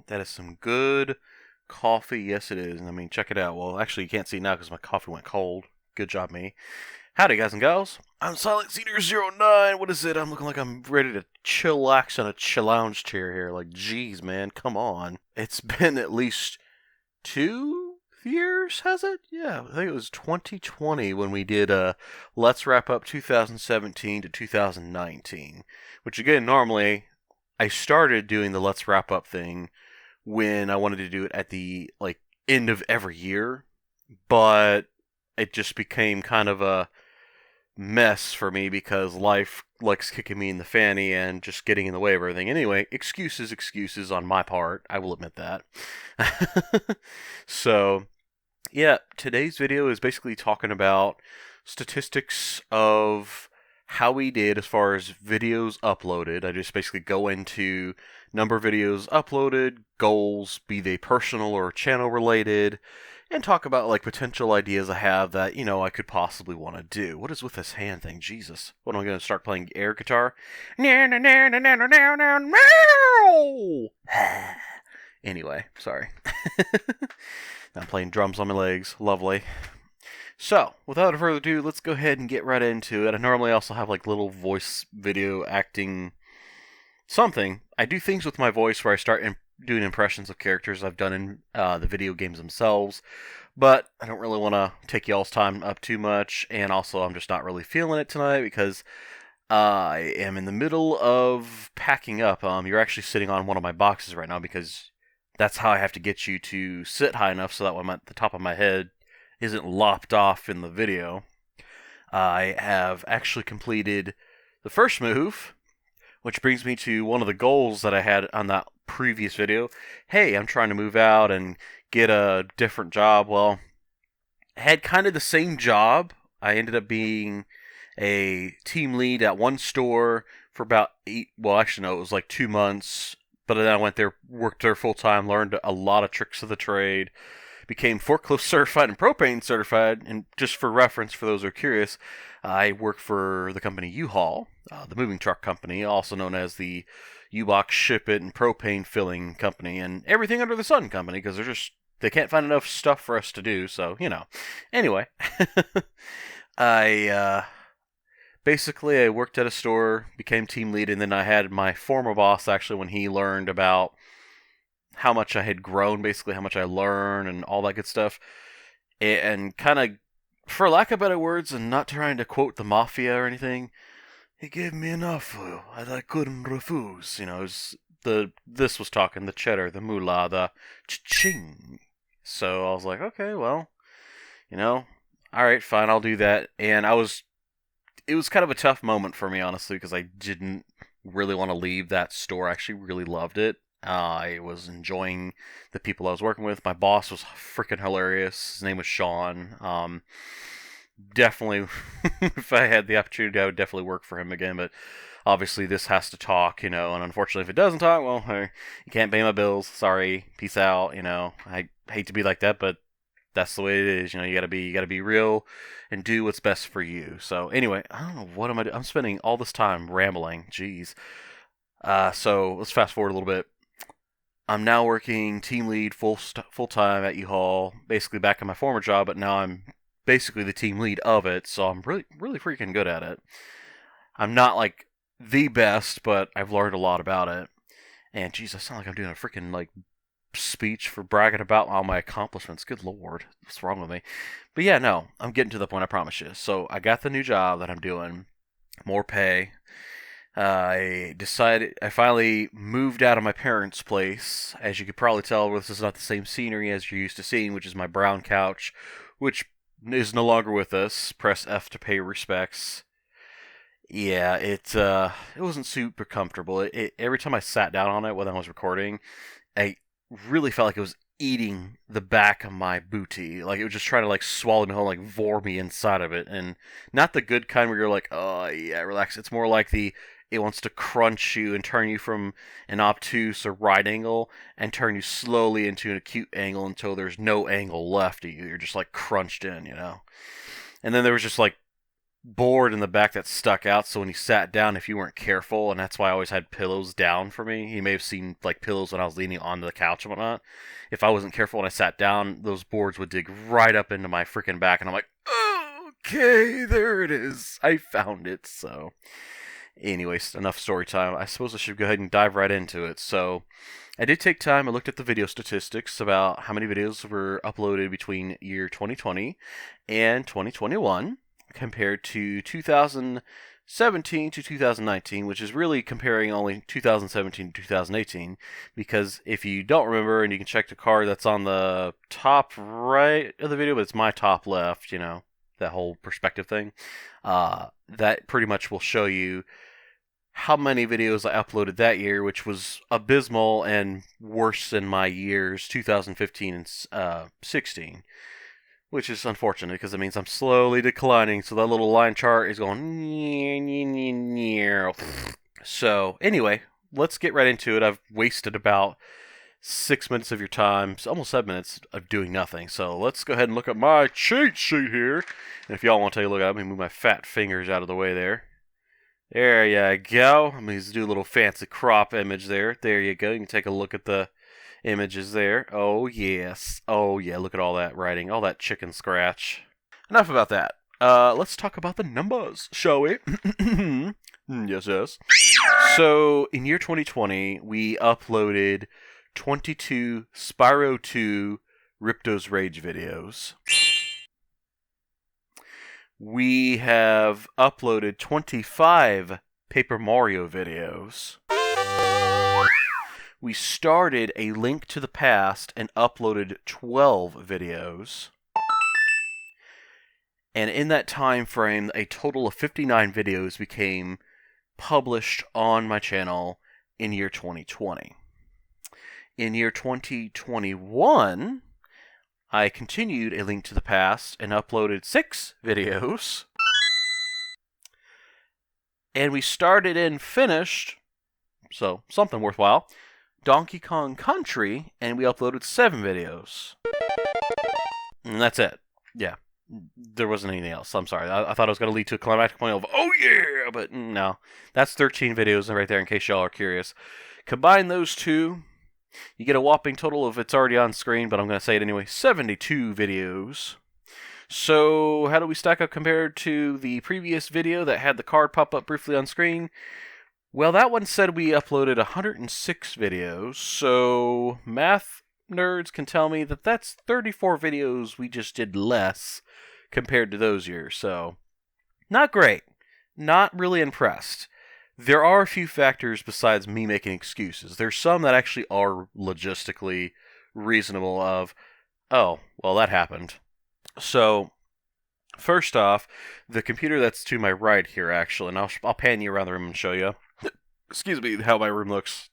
That is some good coffee. Yes, it is. I mean, check it out. Well, actually, you can't see now because my coffee went cold. Good job, me. Howdy, guys and gals. I'm Silent Cedar 09. What is it? I'm looking like I'm ready to chillax on a chill lounge chair here. Like, geez, man, come on. It's been at least 2 years, has it? Yeah, I think it was 2020 when we did Let's Wrap Up 2017 to 2019. Which, again, normally I started doing the Let's Wrap Up thing when I wanted to do it at the end of every year, but it just became kind of a mess for me because life likes kicking me in the fanny and just getting in the way of everything. Anyway, excuses on my part. I will admit that. So, yeah, today's video is basically talking about statistics of how we did as far as videos uploaded. I just basically go into number of videos uploaded, goals, be they personal or channel related, and talk about potential ideas I have that, I could possibly want to do. What is with this hand thing? Jesus. What am I going to start playing air guitar? Anyway, sorry. I'm playing drums on my legs. Lovely. So, without further ado, let's go ahead and get right into it. I normally also have little voice video acting something. I do things with my voice where I start doing impressions of characters I've done in the video games themselves, but I don't really want to take y'all's time up too much, and also I'm just not really feeling it tonight because I am in the middle of packing up. You're actually sitting on one of my boxes right now because that's how I have to get you to sit high enough so that when the top of my head isn't lopped off in the video. I have actually completed the first move, which brings me to one of the goals that I had on that previous video. Hey, I'm trying to move out and get a different job. Well, I had kind of the same job. I ended up being a team lead at one store for about it was 2 months. But then I went there, worked there full time, learned a lot of tricks of the trade, became forklift certified and propane certified. And just for reference, for those who are curious, I work for the company U-Haul, the moving truck company, also known as the U-Box Ship It and Propane Filling Company, and everything under the sun company, because they can't find enough stuff for us to do. So Anyway, I basically I worked at a store, became team lead, and then I had my former boss actually when he learned about how much I had grown, basically how much I learned and all that good stuff, and kind of, for lack of better words, and not trying to quote the mafia or anything, he gave me an offer that I couldn't refuse. This was talking the cheddar, the moolah, the ching. So I was like, okay, well, all right, fine, I'll do that. And it was kind of a tough moment for me, honestly, because I didn't really want to leave that store. I actually really loved it. I was enjoying the people I was working with. My boss was freaking hilarious. His name was Sean. Definitely, if I had the opportunity, I would definitely work for him again. But obviously, this has to talk, and unfortunately, if it doesn't talk, well, hey, you can't pay my bills. Sorry, peace out. I hate to be like that, but that's the way it is. You gotta be real and do what's best for you. So anyway, I don't know what am I doing. I'm spending all this time rambling. Jeez. So let's fast forward a little bit. I'm now working team lead full time at U-Haul, basically back in my former job, but now I'm basically the team lead of it. So I'm really freaking good at it. I'm not the best, but I've learned a lot about it. And geez, I sound like I'm doing a freaking speech for bragging about all my accomplishments. Good lord, what's wrong with me? But yeah, no, I'm getting to the point, I promise you. So I got the new job that I'm doing, more pay. I finally moved out of my parents' place. As you could probably tell, this is not the same scenery as you're used to seeing, which is my brown couch, which is no longer with us. Press F to pay respects. Yeah, it wasn't super comfortable. Every time I sat down on it when I was recording, I really felt like it was eating the back of my booty. Like it was just trying to swallow me whole, vor me inside of it. And not the good kind where you're like, oh yeah, relax. It's more like it wants to crunch you and turn you from an obtuse or right angle and turn you slowly into an acute angle until there's no angle left of you. You're just crunched in. And then there was just board in the back that stuck out, so when you sat down, if you weren't careful, and that's why I always had pillows down for me. You may have seen like pillows when I was leaning onto the couch and whatnot. If I wasn't careful when I sat down, those boards would dig right up into my freaking back, and I'm like, okay, there it is. I found it. So, anyways, enough story time. I suppose I should go ahead and dive right into it. So, I did take time. I looked at the video statistics about how many videos were uploaded between year 2020 and 2021 compared to 2017 to 2019, which is really comparing only 2017 to 2018, because if you don't remember, and you can check the card that's on the top right of the video, but it's my top left, that whole perspective thing, that pretty much will show you how many videos I uploaded that year, which was abysmal and worse than my years 2015 and 16. Which is unfortunate because it means I'm slowly declining. So that little line chart is going. So anyway, let's get right into it. I've wasted about 6 minutes of your time, so almost 7 minutes of doing nothing. So let's go ahead and look at my cheat sheet here. And if y'all want to take a look at it, let me move my fat fingers out of the way there. There you go. I'm going to do a little fancy crop image there. There you go. You can take a look at the images there. Oh, yes. Oh, yeah. Look at all that writing. All that chicken scratch. Enough about that. Let's talk about the numbers, shall we? Yes. So, in year 2020, we uploaded 22 Spyro 2 Ripto's Rage videos. We have uploaded 25 Paper Mario videos. We started A Link to the Past and uploaded 12 videos. And in that time frame, a total of 59 videos became published on my channel in year 2020. In year 2021, I continued A Link to the Past and uploaded 6 videos. And we started and finished, so something worthwhile, Donkey Kong Country, and we uploaded 7 videos. And that's it. Yeah. There wasn't anything else. I'm sorry. I thought it was going to lead to a climactic point of, oh yeah! But no. That's 13 videos right there, in case y'all are curious. Combine those two, you get a whopping total of, it's already on screen, but I'm going to say it anyway, 72 videos. So, how do we stack up compared to the previous video that had the card pop up briefly on screen? Well, that one said we uploaded 106 videos, so math nerds can tell me that that's 34 videos we just did less compared to those years, so not great. Not really impressed. There are a few factors besides me making excuses. There's some that actually are logistically reasonable of, oh, well, that happened. So, first off, the computer that's to my right here, actually, and I'll pan you around the room and show you. Excuse me, how my room looks.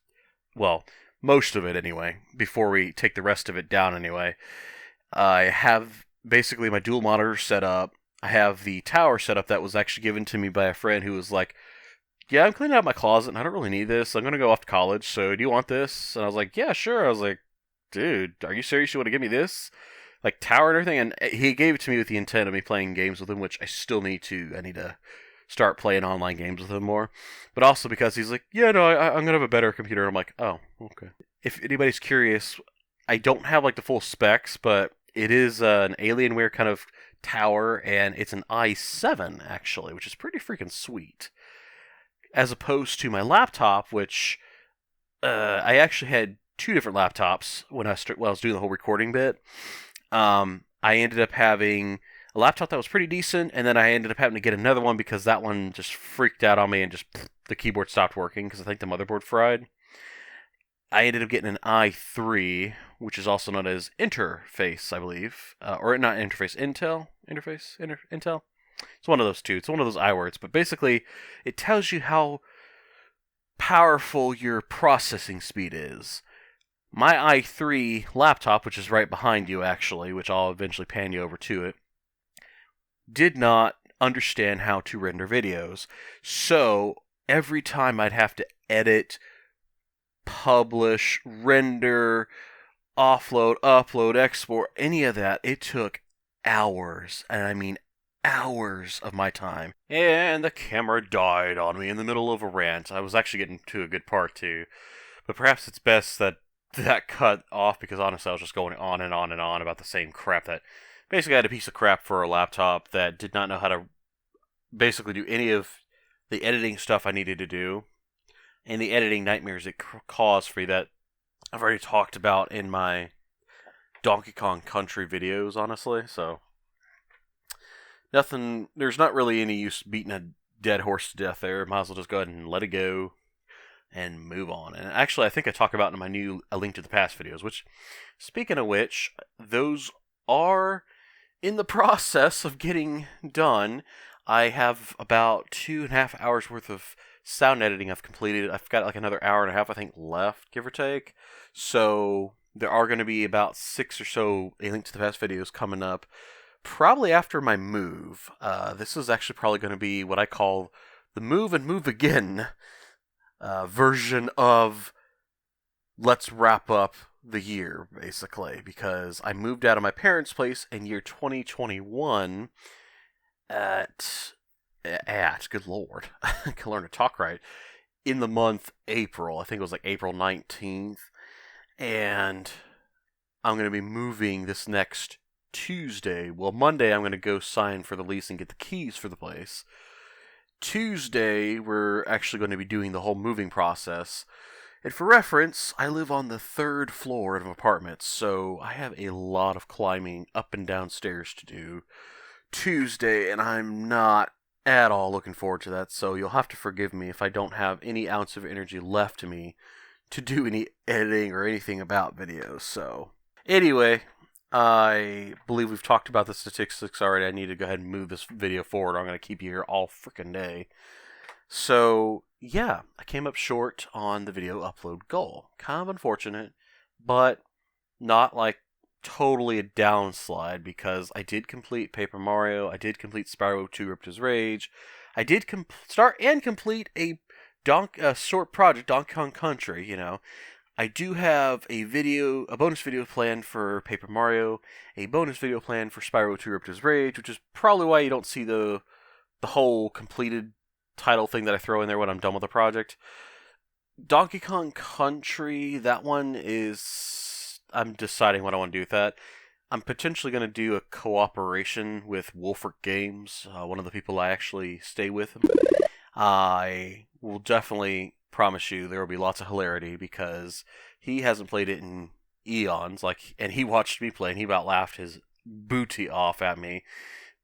Well, most of it anyway, before we take the rest of it down anyway. I have basically my dual monitor set up. I have the tower set up that was actually given to me by a friend who was like, yeah, I'm cleaning out my closet and I don't really need this. I'm going to go off to college, so do you want this? And I was like, yeah, sure. I was like, dude, are you serious you want to give me this? Like, tower and everything? And he gave it to me with the intent of me playing games with him, which I still need to. I need to start playing online games with him more. But also because he's like, yeah, no, I'm going to have a better computer. And I'm like, oh, okay. If anybody's curious, I don't have like the full specs, but it is an Alienware kind of tower, and it's an i7, actually, which is pretty freaking sweet. As opposed to my laptop, which I actually had 2 different laptops when I was doing the whole recording bit. I ended up having a laptop that was pretty decent, and then I ended up having to get another one because that one just freaked out on me and just the keyboard stopped working because I think the motherboard fried. I ended up getting an i3, which is also known as Interface, I believe. Or not Interface, Intel? Intel? It's one of those two. It's one of those I words. But basically, it tells you how powerful your processing speed is. My i3 laptop, which is right behind you, actually, which I'll eventually pan you over to it, did not understand how to render videos. So, every time I'd have to edit, publish, render, offload, upload, export, any of that, it took hours, and I mean hours of my time. And the camera died on me in the middle of a rant. I was actually getting to a good part too. But perhaps it's best that that cut off because honestly I was just going on and on and on about the same crap that basically I had a piece of crap for a laptop that did not know how to basically do any of the editing stuff I needed to do and the editing nightmares it caused for me that I've already talked about in my Donkey Kong Country videos, honestly. So nothing. There's not really any use beating a dead horse to death there. Might as well just go ahead and let it go and move on. And actually, I think I talk about in my new A Link to the Past videos. Which, speaking of which, those are in the process of getting done. I have about 2.5 hours worth of sound editing I've completed. I've got like another hour and a half, I think, left, give or take. So there are going to be about 6 or so A Link to the Past videos coming up, probably after my move. This is actually probably going to be what I call the Move and Move Again version of Let's Wrap Up the Year, basically, because I moved out of my parents' place in year 2021 at good lord, I can learn to talk right, in the month April. I think it was like April 19th. And I'm going to be moving this next Tuesday. Well, Monday I'm going to go sign for the lease and get the keys for the place. Tuesday, we're actually going to be doing the whole moving process. And for reference, I live on the 3rd floor of an apartment, so I have a lot of climbing up and down stairs to do Tuesday, and I'm not at all looking forward to that, so you'll have to forgive me if I don't have any ounce of energy left to me to do any editing or anything about videos. So, anyway, I believe we've talked about the statistics already. I need to go ahead and move this video forward, or I'm going to keep you here all freaking day. So, yeah, I came up short on the video upload goal. Kind of unfortunate, but not like totally a downslide because I did complete Paper Mario, I did complete Spyro 2 Ripto's Rage, I did start and complete a short project, Donkey Kong Country, you know. I do have a bonus video planned for Paper Mario, a bonus video planned for Spyro 2 Ripto's Rage, which is probably why you don't see the whole completed title thing that I throw in there when I'm done with the project. Donkey Kong Country, that one is... I'm deciding what I want to do with that. I'm potentially going to do a cooperation with Wolfert Games, one of the people I actually stay with. I will definitely promise you there will be lots of hilarity because he hasn't played it in eons, and he watched me play and he about laughed his booty off at me.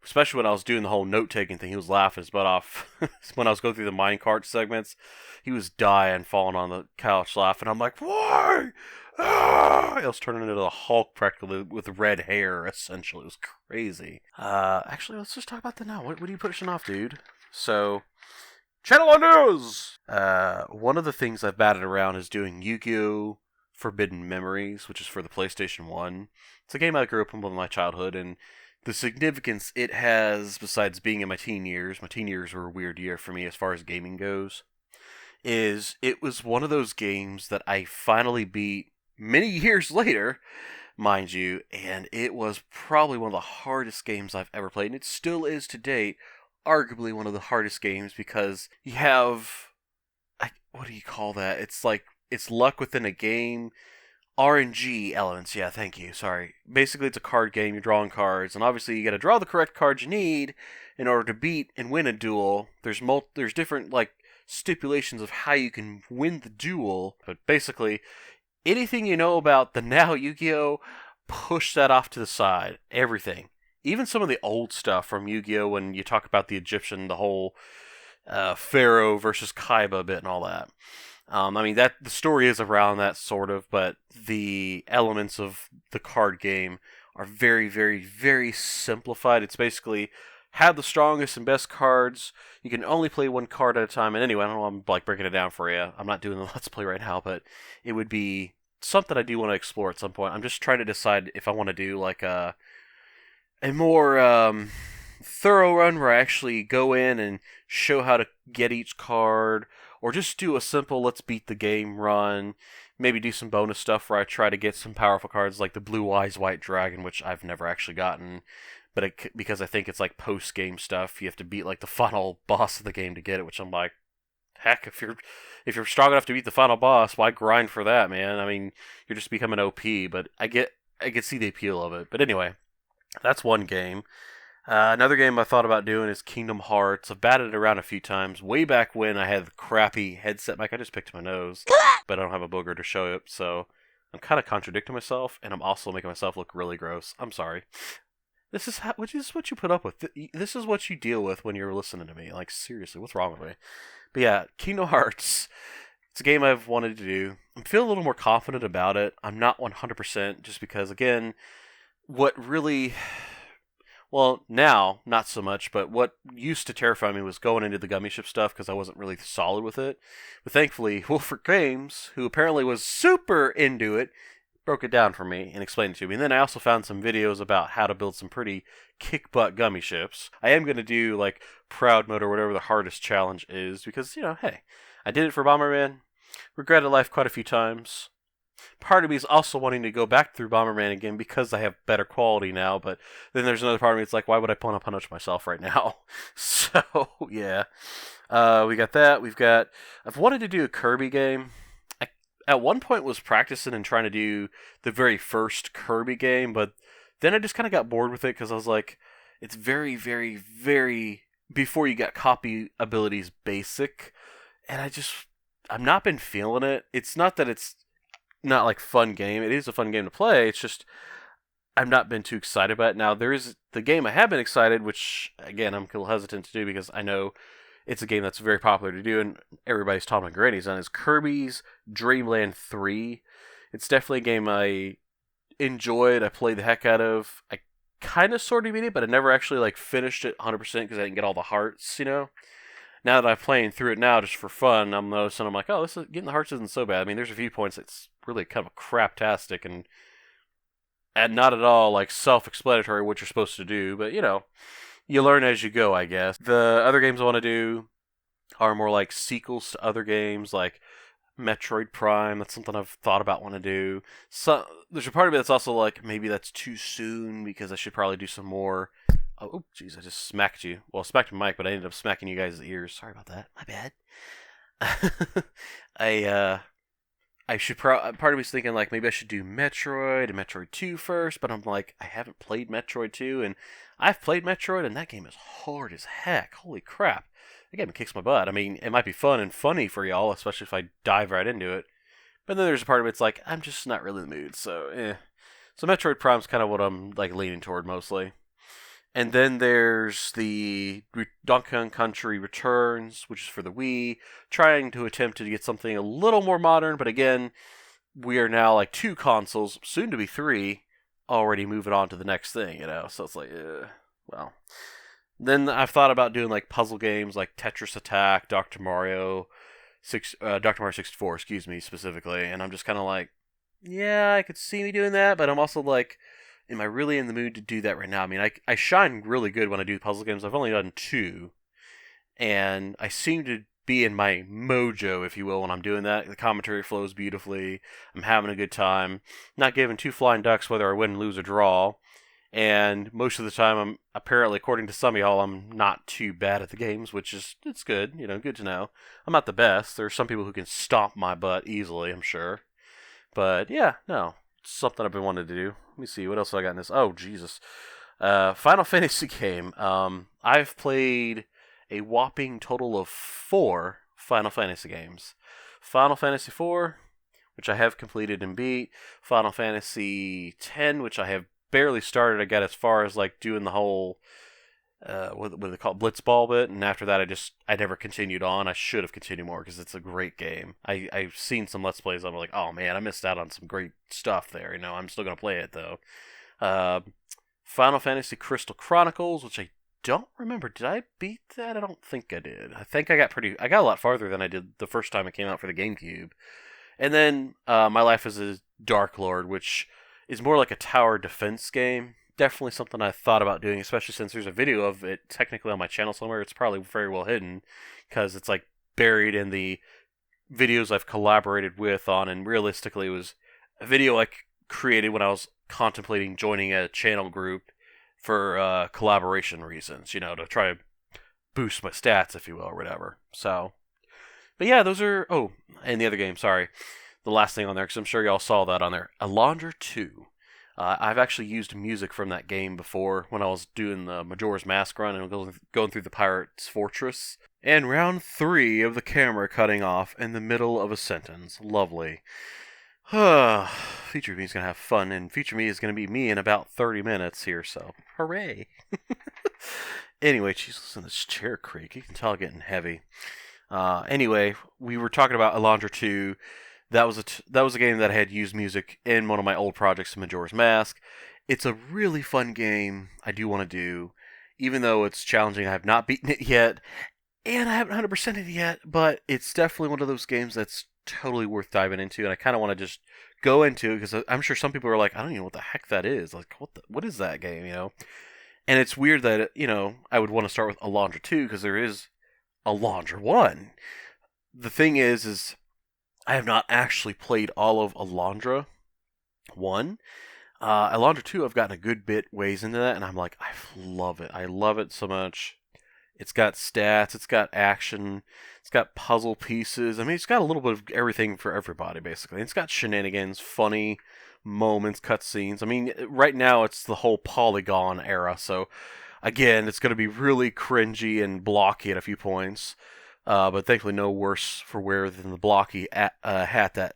Especially when I was doing the whole note-taking thing, he was laughing his butt off. When I was going through the minecart segments, he was dying, falling on the couch laughing. I'm like, why? I was turning into the Hulk practically with red hair, essentially. It was crazy. Actually, let's just talk about that now. What are you pushing off, dude? So, Channel on News! One of the things I've batted around is doing Yu-Gi-Oh! Forbidden Memories, which is for the PlayStation 1. It's a game I grew up in my childhood, and the significance it has, besides being in my teen years were a weird year for me as far as gaming goes, is it was one of those games that I finally beat many years later, mind you, and it was probably one of the hardest games I've ever played, and it still is to date, arguably one of the hardest games because you have, what do you call that? It's like, it's luck within a game, RNG elements, yeah, thank you, sorry. Basically, it's a card game, you're drawing cards, and obviously you gotta draw the correct cards you need in order to beat and win a duel. There's different, stipulations of how you can win the duel, but basically, anything you know about the now Yu-Gi-Oh!, push that off to the side. Everything. Even some of the old stuff from Yu-Gi-Oh! When you talk about the Egyptian, the whole Pharaoh versus Kaiba bit and all that. The story is around that sort of, but the elements of the card game are very, very, very simplified. It's basically have the strongest and best cards. You can only play one card at a time. And anyway, I don't know, I'm breaking it down for you. I'm not doing the Let's Play right now, but it would be something I do want to explore at some point. I'm just trying to decide if I want to do a more thorough run where I actually go in and show how to get each card, or just do a simple let's beat the game run, maybe do some bonus stuff where I try to get some powerful cards like the Blue Eyes White Dragon, which I've never actually gotten, but because I think it's like post game stuff, you have to beat like the final boss of the game to get it. Which I'm like, heck, if you're strong enough to beat the final boss, why grind for that, man? I mean, you're just becoming OP. But I can see the appeal of it. But anyway, that's one game. Another game I thought about doing is Kingdom Hearts. I've batted it around a few times. Way back when I had the crappy headset mic, I just picked my nose, but I don't have a booger to show it, so I'm kind of contradicting myself, and I'm also making myself look really gross. I'm sorry. Which is what you put up with. This is what you deal with when you're listening to me. Like, seriously, what's wrong with me? But yeah, Kingdom Hearts. It's a game I've wanted to do. I'm feeling a little more confident about it. I'm not 100% just because, again, what really... Well, now, not so much, but what used to terrify me was going into the gummy ship stuff because I wasn't really solid with it. But thankfully, Wolfert Games, who apparently was super into it, broke it down for me and explained it to me. And then I also found some videos about how to build some pretty kick-butt gummy ships. I am going to do, like, Proud Mode or whatever the hardest challenge is because, hey, I did it for Bomberman, regretted life quite a few times. Part of me is also wanting to go back through Bomberman again because I have better quality now, but then there's another part of me that's like, why would I want to punish myself right now? So, yeah. We got that. I've wanted to do a Kirby game. I, at one point, was practicing and trying to do the very first Kirby game, but then I just kind of got bored with it because I was like, it's very, very, very, before you got copy abilities, basic, and I've not been feeling it. It's not that it's not like fun game. It is a fun game to play. It's just I've not been too excited about it. Now there is the game I have been excited, which again I'm a little hesitant to do because I know it's a game that's very popular to do and everybody's talking grannies on. Is Kirby's Dream Land 3. It's definitely a game I enjoyed. I played the heck out of. I kind of sort of beat it, but I never actually like finished it 100% because I didn't get all the hearts. Now that I'm playing through it now just for fun, I'm noticing I'm like, oh, getting the hearts isn't so bad. I mean, there's a few points that's really kind of craptastic and not at all like self-explanatory what you're supposed to do, but you learn as you go, I guess. The other games I want to do are more like sequels to other games, like Metroid Prime. That's something I've thought about wanting to do. So there's a part of me that's also like, maybe that's too soon because I should probably do some more. Oh, jeez, I just smacked you. Well, I smacked my mic, but I ended up smacking you guys' ears. Sorry about that. My bad. I should part of me's thinking like maybe I should do Metroid and Metroid 2 first, but I'm like, I haven't played Metroid 2, and I've played Metroid, and that game is hard as heck. Holy crap. That game kicks my butt. I mean, it might be fun and funny for y'all, especially if I dive right into it. But then there's a part of it's like, I'm just not really in the mood, so So Metroid Prime's kind of what I'm like leaning toward mostly. And then there's the Donkey Kong Country Returns, which is for the Wii, trying to attempt to get something a little more modern, but again, we are now like 2 consoles, soon to be 3, already moving on to the next thing, so it's like, well. Then I've thought about doing like puzzle games like Tetris Attack, Dr. Mario 64, excuse me, specifically, and I'm just kind of like, yeah, I could see me doing that, but I'm also like, am I really in the mood to do that right now? I mean, I shine really good when I do puzzle games. I've only done 2, and I seem to be in my mojo, if you will, when I'm doing that. The commentary flows beautifully. I'm having a good time. Not giving 2 flying ducks whether I win, lose, or draw. And most of the time, I'm apparently, according to some of y'all, I'm not too bad at the games, which is, it's good, good to know. I'm not the best. There's some people who can stomp my butt easily, I'm sure. But yeah, no. Something I've been wanting to do. Let me see, what else have I got in this? Oh, Jesus. Final Fantasy game. I've played a whopping total of 4 Final Fantasy games. Final Fantasy 4, which I have completed and beat. Final Fantasy 10, which I have barely started. I got as far as like doing the whole, what do they call it, Blitzball bit, and after that I never continued on. I should have continued more because it's a great game. I've seen some Let's Plays. I'm like, oh man, I missed out on some great stuff there. I'm still gonna play it though. Final Fantasy Crystal Chronicles, which I don't remember. Did I beat that? I don't think I did. I think I got a lot farther than I did the first time it came out for the GameCube. And then My Life as a Dark Lord, which is more like a tower defense game. Definitely something I thought about doing, especially since there's a video of it technically on my channel somewhere. It's probably very well hidden because it's like buried in the videos I've collaborated with on, and realistically it was a video I created when I was contemplating joining a channel group for collaboration reasons, to try to boost my stats, if you will, or whatever. So, but yeah, those are. Oh, and the other game, sorry. The last thing on there, because I'm sure y'all saw that on there. Alondra 2. I've actually used music from that game before when I was doing the Majora's Mask run and going through the Pirate's Fortress. And round 3 of the camera cutting off in the middle of a sentence. Lovely. Future Me is going to have fun, and Future Me is going to be me in about 30 minutes here, so hooray. Anyway, Jesus, listen to this chair creak. You can tell it's getting heavy. Anyway, we were talking about Alondra 2. That was a game that I had used music in one of my old projects, Majora's Mask. It's a really fun game I do want to do, even though it's challenging. I have not beaten it yet, and I haven't 100%ed it yet, but it's definitely one of those games that's totally worth diving into, and I kind of want to just go into it, because I'm sure some people are like, I don't even know what the heck that is. Like, what is that game, And it's weird that, I would want to start with Alondra 2, because there is Alondra 1. The thing is I have not actually played all of Alondra 1. Alondra 2, I've gotten a good bit ways into that, and I'm like, I love it. I love it so much. It's got stats, it's got action, it's got puzzle pieces. I mean, it's got a little bit of everything for everybody, basically. It's got shenanigans, funny moments, cutscenes. I mean, right now it's the whole polygon era, so again, it's going to be really cringy and blocky at a few points. But thankfully, no worse for wear than the blocky hat that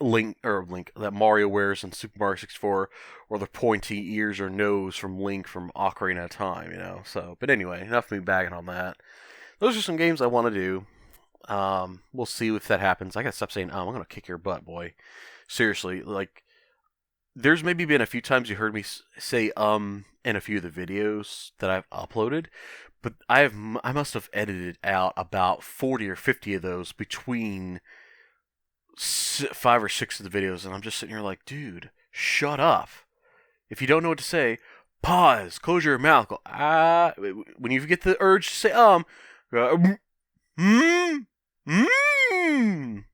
that Mario wears in Super Mario 64, or the pointy ears or nose from Link from Ocarina of Time, So, but anyway, enough of me bagging on that. Those are some games I want to do. We'll see if that happens. I gotta stop saying, I'm gonna kick your butt, boy. Seriously, like, there's maybe been a few times you heard me say in a few of the videos that I've uploaded, but I must have edited out about 40 or 50 of those between 5 or 6 of the videos, and I'm just sitting here like, dude, shut up. If you don't know what to say, pause, close your mouth, go, when you get the urge to say,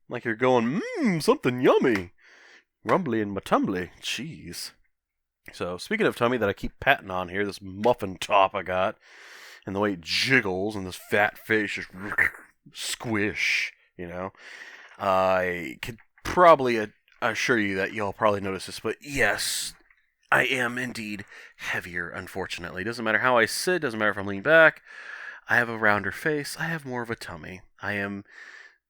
like you're going, something yummy. Rumbly and matumbly. Jeez. So, speaking of tummy that I keep patting on here, this muffin top I got, and the way it jiggles, and this fat face just squish, I could probably assure you that y'all probably notice this, but yes, I am indeed heavier, unfortunately. Doesn't matter how I sit, doesn't matter if I'm leaning back, I have a rounder face, I have more of a tummy. I am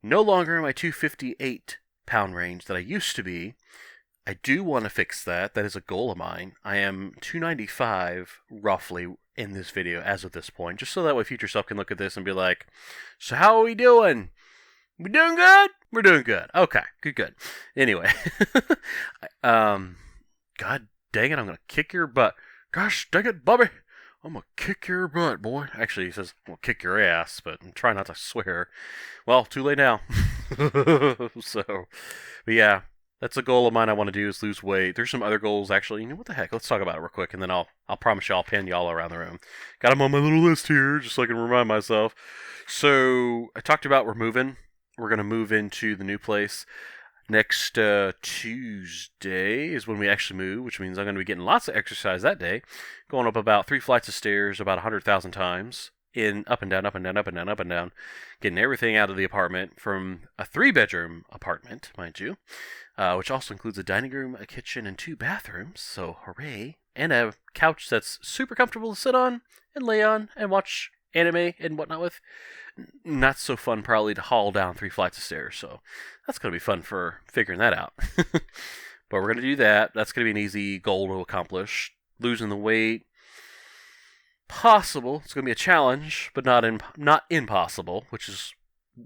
no longer in my 258-pound range that I used to be. I do want to fix that. That is a goal of mine. I am 295, roughly, in this video as of this point, just so that way future self can look at this and be like, so how are we doing? We doing good? We're doing good. Okay, good. Anyway, God dang it, I'm gonna kick your butt. Gosh dang it, Bubby, I'm gonna kick your butt, boy. Actually, he says, well, kick your ass, but I'm trying not to swear. Well, too late now. So, but yeah, that's a goal of mine I want to do, is lose weight. There's some other goals, actually. What the heck? Let's talk about it real quick, and then I'll promise you I'll pin y'all around the room. Got them on my little list here, just so I can remind myself. So, I talked about we're moving. We're going to move into the new place. Next Tuesday is when we actually move, which means I'm going to be getting lots of exercise that day. Going up about 3 flights of stairs about 100,000 times. Up and down, up and down, up and down, up and down. Getting everything out of the apartment from a 3-bedroom apartment, mind you. Which also includes a dining room, a kitchen, and 2 bathrooms. So, hooray. And a couch that's super comfortable to sit on and lay on and watch anime and whatnot with. Not so fun, probably, to haul down 3 flights of stairs. So, that's going to be fun for figuring that out. But we're going to do that. That's going to be an easy goal to accomplish. Losing the weight. Possible. It's going to be a challenge, but not impossible, which is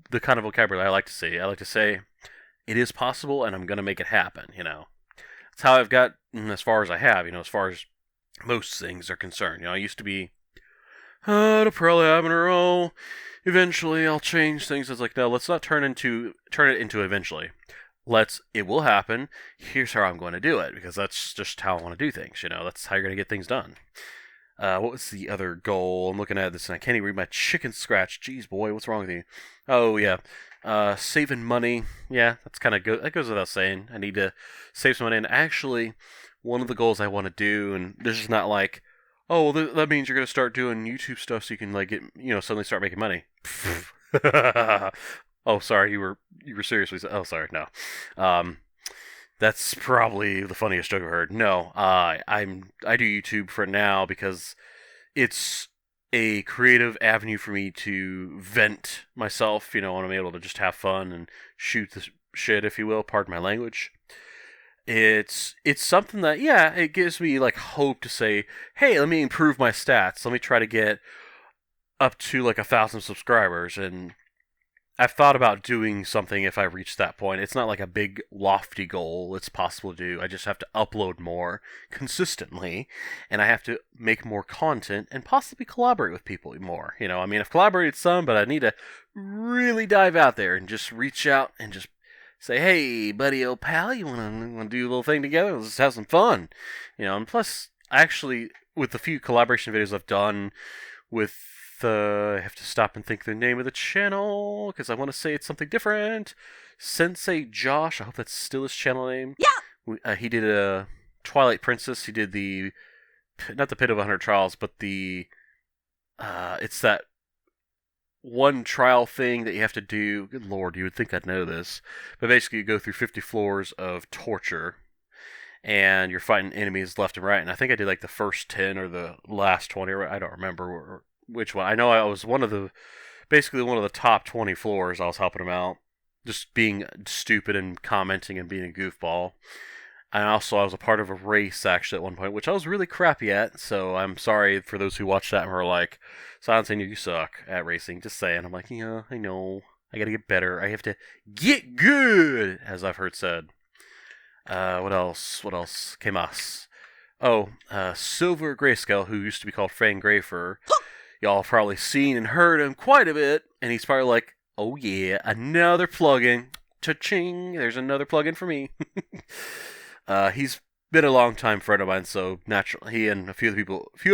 the kind of vocabulary I like to say. I like to say, it is possible, and I'm going to make it happen, That's how I've got as far as I have, as far as most things are concerned. I used to be, it'll probably happen, or eventually I'll change things. It's like, no, let's not turn it into eventually. It will happen. Here's how I'm going to do it, because that's just how I want to do things, That's how you're going to get things done. What was the other goal? I'm looking at this, and I can't even read my chicken scratch. Jeez, boy, what's wrong with you? Oh, yeah. Saving money, yeah, that's kind of good. That goes without saying. I need to save some money. And actually, one of the goals I want to do, and this is not like, Oh, well, that means you're gonna start doing YouTube stuff so you can like get suddenly start making money. Oh, sorry, you were seriously. Oh, sorry, no. Um, that's probably the funniest joke I've heard. No, I do YouTube for now because it's a creative avenue for me to vent myself. When I'm able to just have fun and shoot the shit, if you will. Pardon my language. It's something that, yeah, it gives me like hope to say, hey, let me improve my stats. Let me try to get up to like 1,000 subscribers. And I've thought about doing something if I reach that point. It's not like a big lofty goal. It's possible to do. I just have to upload more consistently, and I have to make more content and possibly collaborate with people more. I mean, I've collaborated some, but I need to really dive out there and just reach out and just say, hey, buddy, old pal, you wanna do a little thing together? Let's have some fun. And plus, actually, with the few collaboration videos I've done with I have to stop and think the name of the channel because I want to say it's something different. Sensei Josh, I hope that's still his channel name. Yeah. He did a Twilight Princess. He did not the Pit of 100 Trials, but it's that one trial thing that you have to do. Good lord, you would think I'd know this, but basically you go through 50 floors of torture. And you're fighting enemies left and right. And I think I did like the first 10 or the last 20, or I don't remember which one. I know I was basically one of the top 20 floors. I was helping him out, just being stupid and commenting and being a goofball. And also, I was a part of a race actually at one point, which I was really crappy at. So I'm sorry for those who watched that and were like, "Silencing, you suck at racing." Just saying. I'm like, yeah, I know. I gotta get better. I have to get good, as I've heard said. What else? What else? Kemas. Oh, Silver Grayscale, who used to be called Fang Grayfur. Y'all have probably seen and heard him quite a bit, and he's probably like, oh yeah, another plugin. Cha-ching, there's another plugin for me. He's been a long time friend of mine, so naturally, he and a few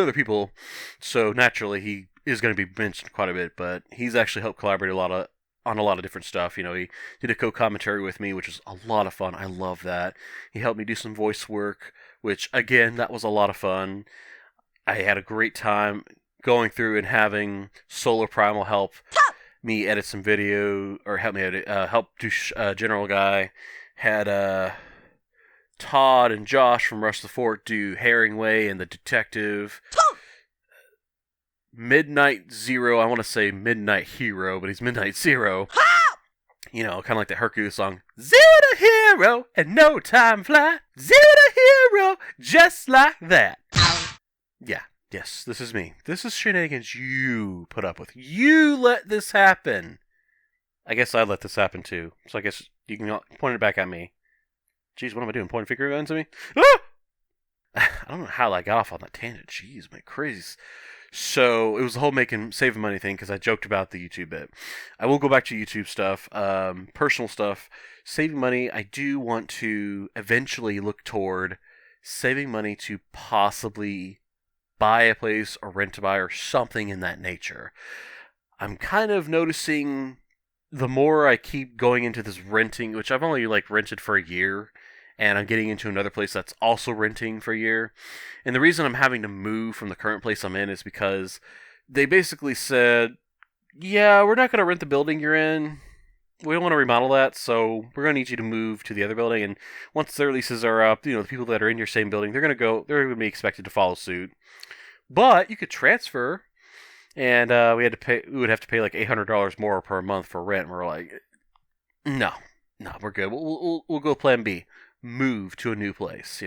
other people, so naturally he is going to be mentioned quite a bit, but he's actually helped collaborate on a lot of different stuff. He did a co-commentary with me, which was a lot of fun. I love that. He helped me do some voice work, which, again, that was a lot of fun. I had a great time going through and having Solar Primal help me edit some video, or help me edit, help do General Guy. Had Todd and Josh from Rush the Fort do Herringway and the Detective. Midnight Zero, I want to say Midnight Hero, but he's Midnight Zero. Kind of like the Hercules song. Zero to hero, and no time fly. Zero to hero, just like that. Yeah, yes, this is me. This is shenanigans you put up with. You let this happen. I guess I let this happen too. So I guess you can point it back at me. Jeez, what am I doing? Pointing finger guns at me? Ah! I don't know how I got off on that tangent. Jeez, my crazy. So it was the whole saving money thing because I joked about the YouTube bit. I will go back to YouTube stuff, personal stuff, saving money. I do want to eventually look toward saving money to possibly buy a place or rent to buy or something in that nature. I'm kind of noticing the more I keep going into this renting, which I've only rented for a year, and I'm getting into another place that's also renting for a year. And the reason I'm having to move from the current place I'm in is because they basically said, yeah, we're not going to rent the building you're in. We don't want to remodel that, so we're going to need you to move to the other building. And once their leases are up, the people that are in your same building, they're going to be expected to follow suit. But you could transfer, and we would have to pay like $800 more per month for rent. And we're like, no, we're good. We'll go plan B. Move to a new place,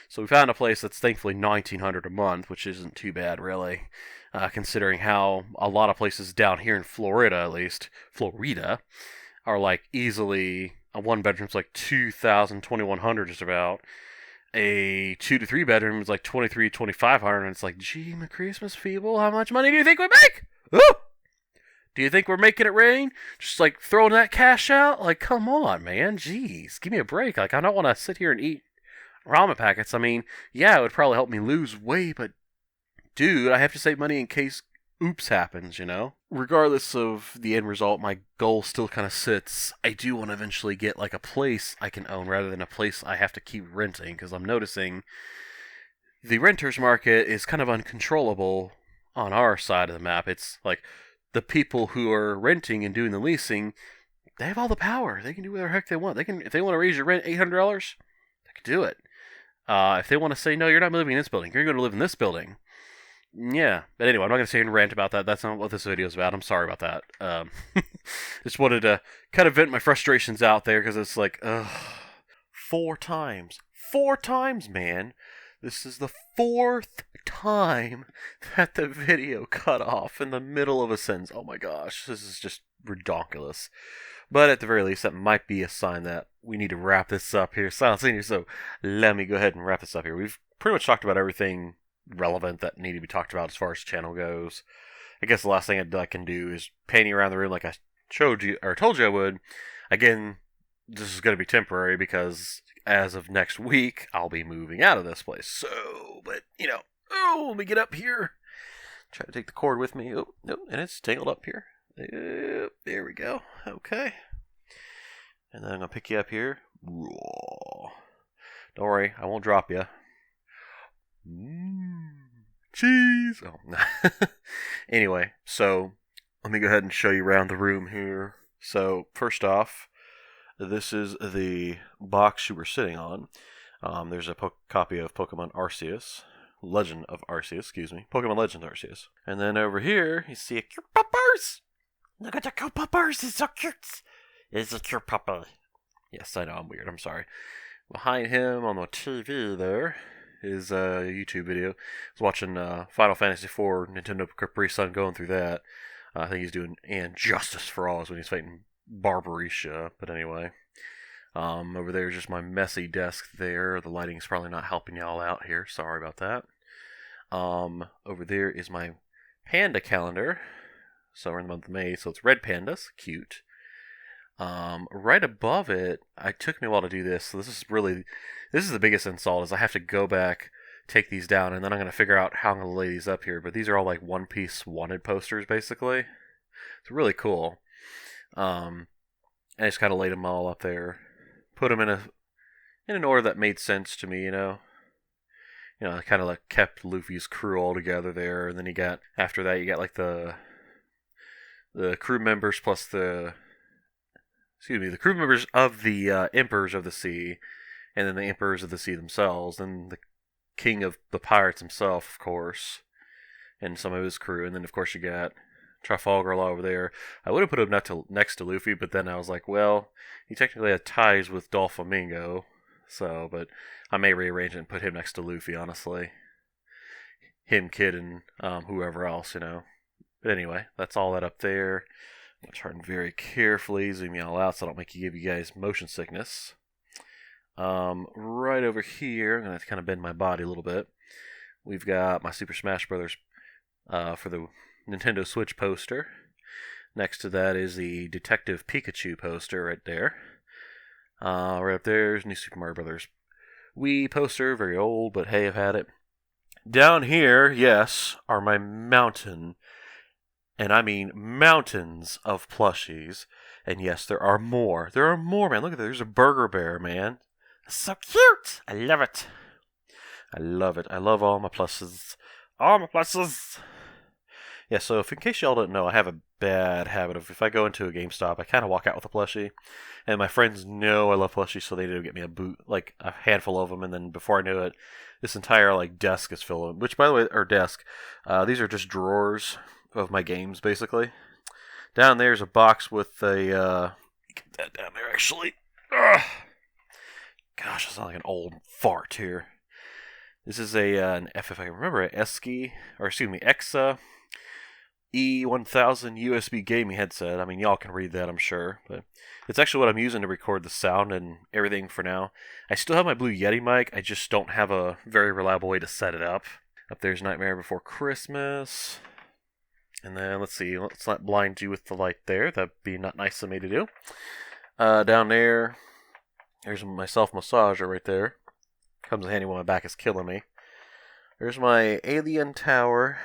So we found a place that's thankfully $1,900 a month, which isn't too bad, really, considering how a lot of places down here in Florida, at least, are like easily, a one bedroom's like $2,000, $2,100 just about. A 2 to 3 bedroom is like $2,300, $2,500, and it's like, gee, my Christmas people, how much money do you think we make? Ooh! Do you think we're making it rain? Just like throwing that cash out? Like, come on, man. Jeez, give me a break. Like, I don't want to sit here and eat ramen packets. I mean, yeah, it would probably help me lose weight, but dude, I have to save money in case oops happens, Regardless of the end result, my goal still kind of sits. I do want to eventually get like a place I can own rather than a place I have to keep renting, because I'm noticing the renters market is kind of uncontrollable on our side of the map. It's like the people who are renting and doing the leasing, they have all the power. They can do whatever the heck they want. They can, if they want to raise your rent $800, they can do it. If they want to say, no, you're not living in this building, you're going to live in this building. Yeah, but anyway, I'm not going to say and rant about that. That's not what this video is about. I'm sorry about that. Just wanted to kind of vent my frustrations out there because it's like, ugh, 4 times. 4 times, man. This is the 4th time that the video cut off in the middle of a sentence. Oh my gosh, this is just ridiculous. But at the very least, that might be a sign that we need to wrap this up here. Silent Senior, so let me go ahead and wrap this up here. We've pretty much talked about everything relevant that need to be talked about as far as the channel goes. I guess the last thing I can do is pan you around the room like I showed you or told you I would. Again, this is going to be temporary because as of next week I'll be moving out of this place. So, but let me get up here. Try to take the cord with me. Oh, no, and it's tangled up here. There we go. Okay. And then I'm going to pick you up here. Don't worry, I won't drop you. Cheese. Oh. Anyway, so let me go ahead and show you around the room here. So first off, this is the box you were sitting on. There's a copy of Pokemon Arceus. Legend of Arceus, excuse me. Pokemon Legend Arceus. And then over here, you see a cute puppers. Look at the cute puppers. It's so cute. It's a cute puppy. Yes, I know, I'm weird. I'm sorry. Behind him on the TV there is a YouTube video. I was watching Final Fantasy IV Nintendo Capri Sun, going through that. I think he's doing and Justice for All is when he's fighting Barbarisha. But anyway, over there is just my messy desk there. The lighting's probably not helping y'all out here. Sorry about that. Over there is my panda calendar. So we're in the month of May, so it's red pandas. Cute. Right above it, it took me a while to do this, so this is the biggest insult, is I have to go back, take these down, and then I'm going to figure out how I'm going to lay these up here. But these are all like One Piece wanted posters, basically. It's really cool. I just kind of laid them all up there, put them in an order that made sense to me, I kind of like kept Luffy's crew all together there, and then after that you got like the crew members plus the crew members of the Emperors of the Sea, and then the Emperors of the Sea themselves, and the King of the Pirates himself, of course, and some of his crew, and then of course you got Trafalgar Law over there. I would have put him next to Luffy, but then I was like, well, he technically had ties with Doflamingo, but I may rearrange it and put him next to Luffy, honestly. Him, Kid, and whoever else, But anyway, that's all that up there. I'm going to turn very carefully, zoom you all out so I don't give you guys motion sickness. Right over here, I'm going to kind of bend my body a little bit. We've got my Super Smash Brothers for the Nintendo Switch poster. Next to that is the Detective Pikachu poster right there. Right up there is New Super Mario Brothers Wii poster, very old, but hey, I've had it. Down here, yes, are my mountain, and I mean mountains of plushies. And yes, there are more. There are more, man. Look at that. There's a Burger Bear, man. So cute. I love it. I love it. I love all my pluses. All my pluses. Yeah, so in case y'all don't know, I have a bad habit of if I go into a GameStop, I kind of walk out with a plushie. And my friends know I love plushies, so they do get me a handful of them. And then before I knew it, this entire desk is filled. Which, by the way, or desk, these are just drawers of my games, basically. Down there's a box with a get that down there actually. Ugh. Gosh, it's not like an old fart here. This is an if I remember it, EXA E1000 USB gaming headset. I mean, y'all can read that, I'm sure, but it's actually what I'm using to record the sound and everything for now. I still have my Blue Yeti mic. I just don't have a very reliable way to set it up. Up there's Nightmare Before Christmas. And then, let's see, let's not blind you with the light there. That'd be not nice of me to do. Down there's my self-massager right there. Comes in handy when my back is killing me. There's my Alien Tower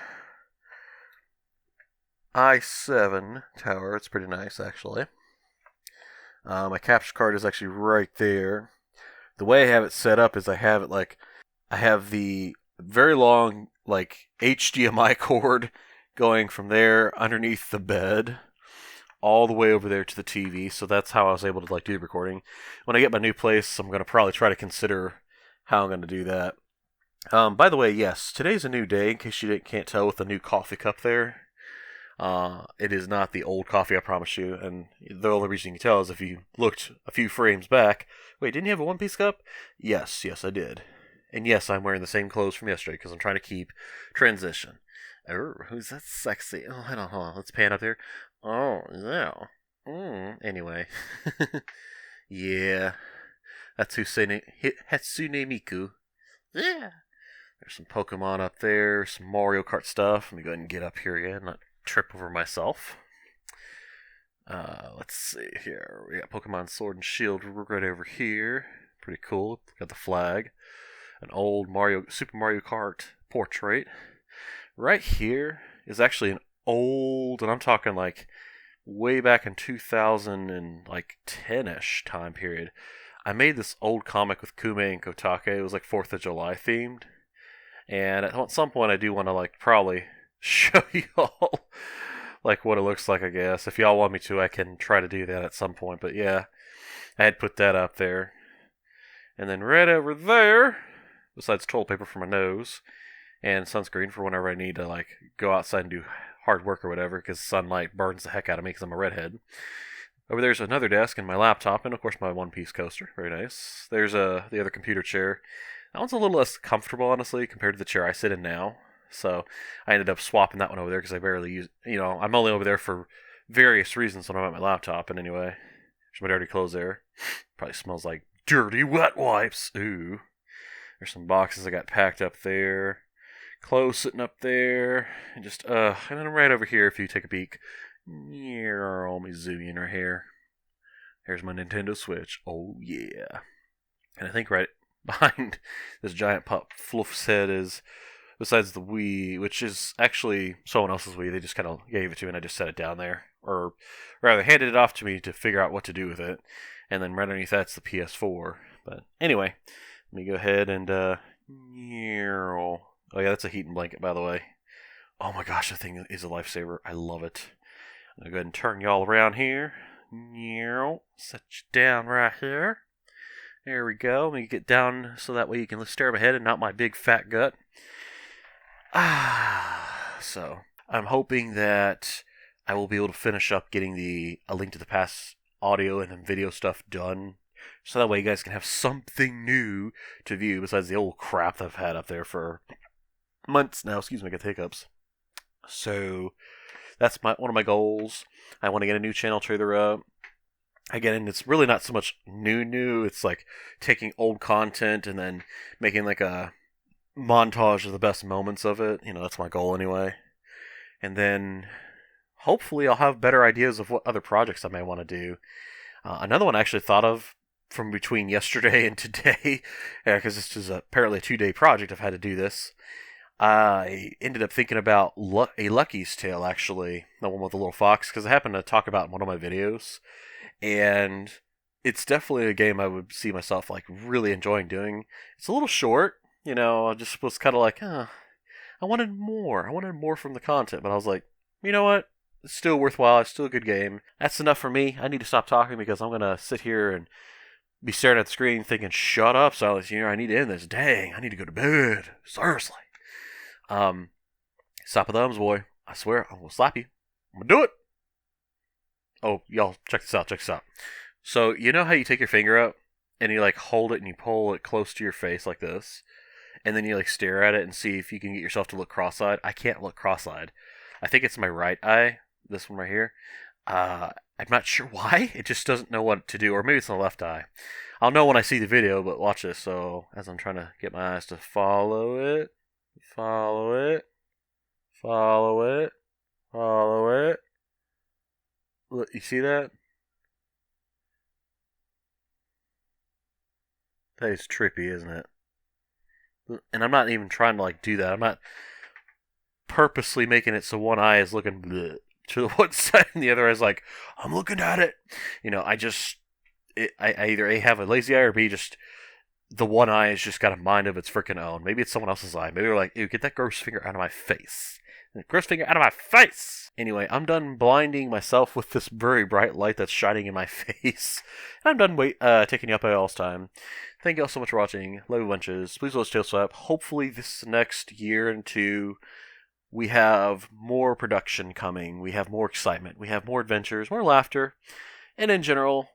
i7 tower. It's pretty nice, actually. My capture card is actually right there. The way I have it set up is I have the very long, like, HDMI cord going from there underneath the bed all the way over there to the TV. So that's how I was able to, like, do the recording. When I get my new place, I'm going to probably try to consider how I'm going to do that. By the way, yes, today's a new day, in case you can't tell with the new coffee cup there. It is not the old coffee, I promise you. And the only reason you can tell is if you looked a few frames back. Wait, didn't you have a One Piece cup? Yes, I did. And yes, I'm wearing the same clothes from yesterday because I'm trying to keep transition. Oh, who's that sexy? Oh, hold on. Let's pan up there. Oh, yeah. Anyway. Yeah. That's Hatsune Miku. Yeah. There's some Pokemon up there, some Mario Kart stuff. Let me go ahead and get up here again, not trip over myself. Let's see here. We got Pokemon Sword and Shield right over here. Pretty cool. Got the flag. An old Super Mario Kart portrait. Right here is actually an old, and I'm talking like way back in 2010-ish time period. I made this old comic with Kume and Kotake. It was like 4th of July themed. And at some point I do want to like probably show y'all like what it looks like, I guess. If y'all want me to, I can try to do that at some point. But yeah, I had put that up there. And then right over there, besides toilet paper for my nose and sunscreen for whenever I need to like go outside and do hard work or whatever, because sunlight burns the heck out of me because I'm a redhead. Over there's another desk and my laptop, and of course my One Piece coaster. Very nice. There's the other computer chair. That one's a little less comfortable, honestly, compared to the chair I sit in now. So I ended up swapping that one over there because I barely use. I'm only over there for various reasons when I'm at my laptop. And anyway, there's my dirty clothes there. Probably smells like dirty wet wipes. Ooh. There's some boxes I got packed up there. Clothes sitting up there. And just, and then right over here, if you take a peek. Yeah, let me zoom in right here. Here's my Nintendo Switch. Oh, yeah. And I think right behind this giant pop fluff's head is, besides the Wii, which is actually someone else's Wii. They just kind of gave it to me and I just set it down there. Or rather, handed it off to me to figure out what to do with it. And then right underneath that's the PS4. But anyway, let me go ahead and, oh yeah, that's a heating blanket, by the way. Oh my gosh, the thing is a lifesaver. I love it. I'm going to go ahead and turn y'all around here. Set you down right here. There we go. Let me get down so that way you can stare at my head and not my big fat gut. So I'm hoping that I will be able to finish up getting A Link to the Past audio and then video stuff done. So that way you guys can have something new to view besides the old crap that I've had up there for months now. Excuse me, I got hiccups. So that's one of my goals. I want to get a new channel trailer up. Again, it's really not so much new. It's like taking old content and then making like a montage of the best moments of it. That's my goal anyway. And then hopefully I'll have better ideas of what other projects I may want to do. Another one I actually thought of from between yesterday and today, because this is apparently a 2-day project. I've had to do this. I ended up thinking about A Lucky's Tale, actually, the one with the little fox, because I happened to talk about in one of my videos, and it's definitely a game I would see myself like really enjoying doing. It's a little short, I just was kind of like, I wanted more. I wanted more from the content, but I was like, you know what? It's still worthwhile. It's still a good game. That's enough for me. I need to stop talking because I'm gonna sit here and be staring at the screen thinking, shut up, Silas Jr., I need to end this. Dang, I need to go to bed. Seriously. Stop the thumbs, boy. I swear, I'm gonna slap you. I'm gonna do it. Oh, y'all, check this out. So, you know how you take your finger up and you like hold it and you pull it close to your face like this, and then you like stare at it and see if you can get yourself to look cross-eyed? I can't look cross-eyed. I think it's my right eye, this one right here. I'm not sure why. It just doesn't know what to do, or maybe it's in the left eye. I'll know when I see the video, but watch this. So, as I'm trying to get my eyes to follow it. Look, you see that? That is trippy, isn't it? And I'm not even trying to like do that. I'm not purposely making it so one eye is looking to one side and the other eye is like, I'm looking at it. I either A, have a lazy eye, or B, just the one eye has just got a mind of its freaking own. Maybe it's someone else's eye. Maybe they're like, ew, get that gross finger out of my face. Gross finger out of my face! Anyway, I'm done blinding myself with this very bright light that's shining in my face. And I'm done taking you up y'all's time. Thank you all so much for watching. Love you bunches. Please watch Tail Swap. Hopefully this next year and two, we have more production coming. We have more excitement. We have more adventures, more laughter, and in general,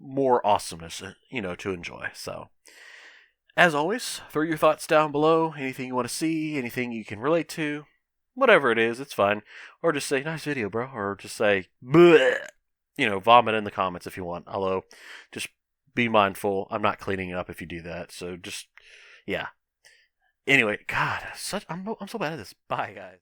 more awesomeness, to enjoy. So, as always, throw your thoughts down below. Anything you want to see, anything you can relate to, whatever it is, it's fine. Or just say, nice video, bro. Or just say, bleh. Vomit in the comments if you want. Although, just be mindful. I'm not cleaning it up if you do that. So just, yeah. Anyway, God, I'm so bad at this. Bye, guys.